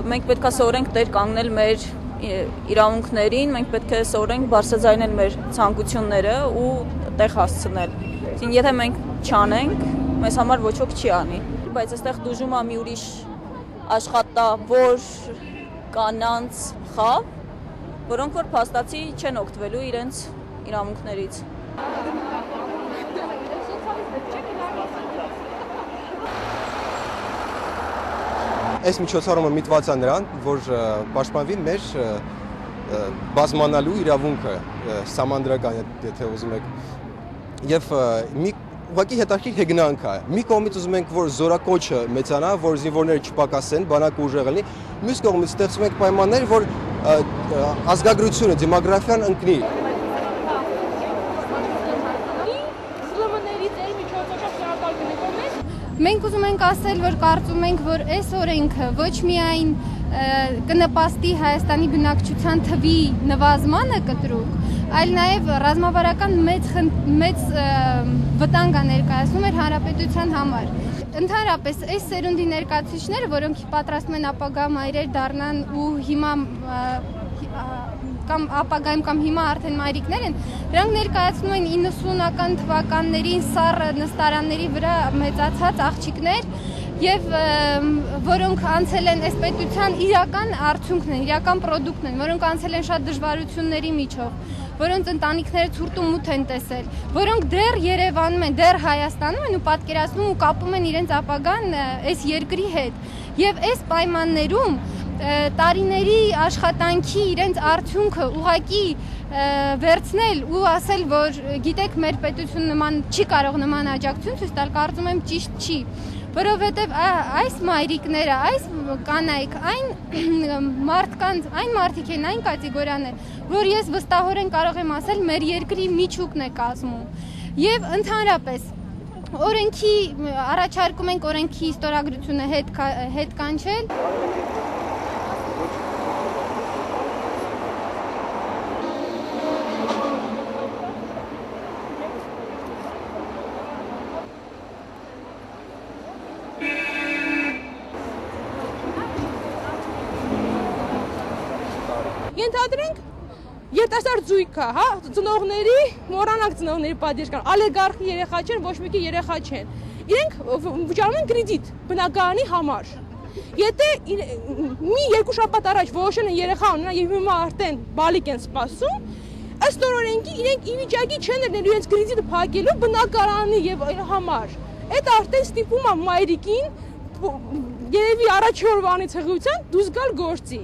մենք պետք է սովորենք տեր կանգնել մեր իրավունքներին, մենք պետք է սովորենք բարձրաձայնել մեր ցանկությունները ու տեղ հասցնել։ Եթե մենք չանենք, մեզ համար ոչ ոք չի անի։ Բայց այստեղ դժում է մի ուրիշ աշխատավոր կանանց խավ, որոնք որ փաստացի չեն օգտվելու իրենց իրավունքներից։ Այս միջոցառումը միտված է նրան, որ պաշտպանվի մեր բազմանալու իրավունքը, սահմանադրական, եթե ուզում եք, եւ մի ուղղակի հետաքրքիր հեգնանք է։ Մի կողմից ուզում ենք, որ զորակոչը մեծանա, որ զինվորները չպակասեն, բանակը ուժեղ լինի, մյուս կողմից ստեղծում ենք պայմաններ, որ ազգագրությունը, դեմոգրաֆիան ընկնի։ Մենք ուզում ենք ասել, որ կարծում ենք, որ այս օրենքը ոչ միայն կնպաստի Հայաստանի բնակչության թվի նվազմանը կտրուկ, այլ նաև ռազմավարական մեծ վտանգ է ներկայացնում մեր հանրապետության համար։ Ընդհանրապես այս սերունդի ներկայացուցիչները, որոնք պատրաստում են ապագա մայրեր դառնան ու հիմա կամ ապագայում կամ հիմա արդեն մայրիկներ են, նրանք ներկայացնում են 90-ական թվականներին սառը նստարանների վրա մեծացած աղջիկներ եւ որոնք անցել են այս պետության իրական արդյունքն են, իրական պրոդուկտն են, որոնք անցել են շատ դժվարությունների միջով, որոնց ընտանիքները ցուրտ ու մութ են տեսել, որոնք դեռ Երևանում են, դեռ Հայաստանում են ու պատկերացնում ու կապում են իրենց ապագան այս երկրի հետ։ Եվ այս պայմաններում տարիների աշխատանքի իրենց արդյունքը ուղղակի վերցնել ու ասել, որ գիտեք, մեր պետություն նման չի կարող նման աջակցություն ցույց տալ, կարծում եմ ճիշտ չի, որովհետև այս մայրիկները, այս կանայք, այն մարդիկ են, այն կատեգորիան է, որ ես վստահորեն կարող եմ ասել, մեր երկրի միջուկն է կազմում։ Եվ ընդհանրապես օրենքի առաջարկում ենք օրենքի ստորագրությունը հետ կանչել։ Ենթադրենք երիտասարդ զույգ է, հա, ծնողների, մոռանանք ծնողների պատիժ կան, ալեգարխի երեխա չեն, ոչ մեկի երեխա չեն։ Իրենք վճարում են կրեդիտ բնակարանի համար։ Եթե մի երկու շաբաթ առաջ որոշել են երեխա ունենալ եւ հիմա արդեն բալիկ են սպասում, ըստ օրենքի իրենք ի վիճակի չեն լինելու իրենց կրեդիտը փակելու բնակարանի եւ համար։ Այդ արդեն ստիպում է մայրիկին երևի առաջի օրվանից հղիության դուրս գալ գործի։